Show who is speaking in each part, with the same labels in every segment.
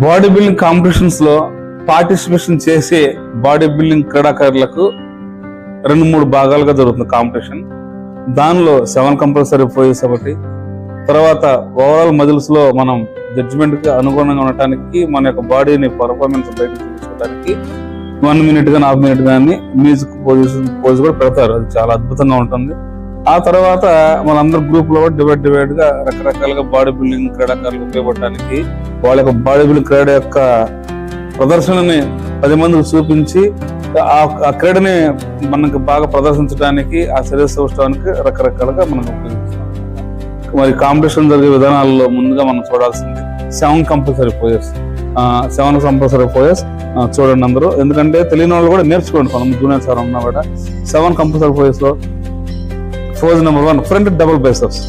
Speaker 1: Body building competitions లో participation చేసే body building క్రీడాకారులకు 2-3 భాగాలుగా జరుగుతుంది కాంపిటీషన్. దానిలో 7 కంపల్సరీ పోయేస్ ఒకటి, తర్వాత ఓవరాల్ మజిల్స్ లో మనం జడ్జిమెంట్ కి అనుగుణంగా ఉండటానికి మన యొక్క బాడీని పర్ఫార్మెన్స్ బయట చూపించుకోవడానికి 1 మినిట్ కానీ 1/2 మినిట్ కానీ మ్యూజిక్ పోజ్ కూడా పెడతారు. అది చాలా అద్భుతంగా ఉంటుంది. ఆ తర్వాత మనందరూ గ్రూప్ లో డివైడ్ గా రకరకాలుగా బాడీ బిల్డింగ్ క్రీడాకారులకు ఉపయోగపడటానికి వాళ్ళ యొక్క బాడీ బిల్డింగ్ క్రీడ యొక్క ప్రదర్శనని 10 మందికి చూపించి ఆ క్రీడని మనకు బాగా ప్రదర్శించడానికి, ఆ శరీర సౌష్ఠవానికి రకరకాలుగా మనం ఉపయోగిస్తున్నాం. మరి కాంపిటీషన్ జరిగే విధానాల్లో ముందుగా మనం చూడాల్సింది 7 కంపల్సరీ పోయెస్. 7 కంపల్సరీ పోయెస్ చూడండి అందరూ, ఎందుకంటే తెలియని వాళ్ళు కూడా నేర్చుకోండి. కొంతమంది జూనియర్ సార్ ఉన్నా కూడా 7 కంపల్సరీ పోయెస్ లో pose number 1 front double biceps.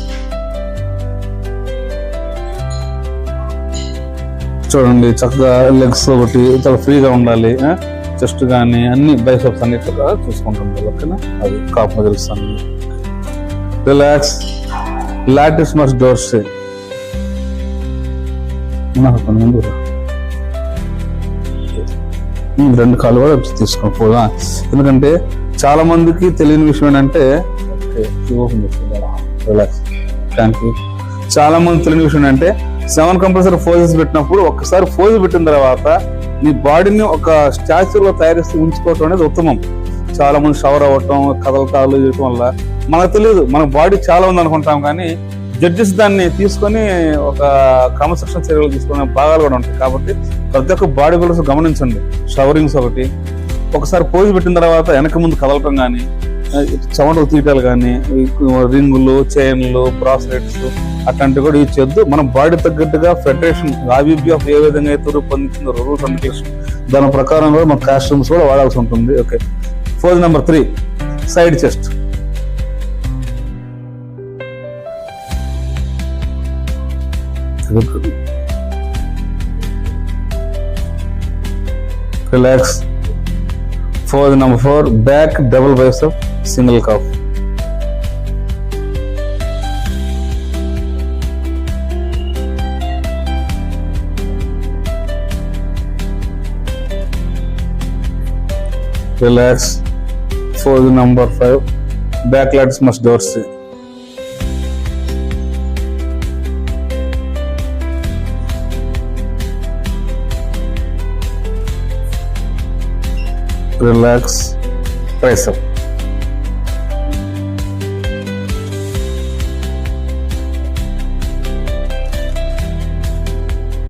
Speaker 1: చూడండి చక్కగా లెగ్స్ ఒకటి చాలా ఫ్రీగా ఉండాలి, చెస్ట్ కానీ అన్ని బైసెప్స్ అన్ని చూసుకుంటుంది. ఓకేనా, అది కాప్ మజిల్స్ అన్ని రిలాక్స్. లాటిస్ మస్ డోర్సే. ముందు 2 కాళ్ళు కూడా తీసుకోకపోదా, ఎందుకంటే చాలా మందికి తెలియని విషయం ఏంటంటే రిలాక్స్. Thank you. చాలా మంది తెలియని విషయం ఏంటంటే 7 కంపల్సరీ పోజెస్ పెట్టినప్పుడు ఒక్కసారి పోజ్ పెట్టిన తర్వాత నీ బాడీని ఒక స్టాచ్యూ లో తయారు చేసి ఉంచుకోవటం అనేది ఉత్తమం. చాలా మంది షవర్ అవ్వటం, కదలటాలు చేయటం వల్ల మనకు తెలియదు మన బాడీ చాలా ఉంది అనుకుంటాం, కానీ జడ్జెస్ దాన్ని తీసుకొని ఒక క్రమశిక్షణ చర్యలు తీసుకునే భాగాలు కూడా ఉంటాయి. కాబట్టి ప్రతి ఒక్క బాడీ బిల్డర్స్ గమనించండి. షవరింగ్స్ ఒకసారి పోజ్ పెట్టిన తర్వాత వెనక ముందు కదలటం కానీ, చెమటలు తీయటాలు కానీ, రింగులు, చైన్లు, బ్రాస్లెట్స్ అట్లాంటివి కూడా యూజ్ చేయొద్దు. మనం బాడీ తగ్గట్టుగా ఫెడరేషన్ IBBF ఏ విధంగా అయితే రూపొందించిందో రూల్స్ అండ్ రెగ్యులేషన్ దాని ప్రకారం కూడా మన కాస్ట్యూమ్స్ కూడా వాడాల్సి ఉంటుంది. Okay, pose number 3 side chest. Relax. Pose number 4 back double bicep single calf. Relax. Pose number 5 back latissimus dorsi. Relax. Tricep.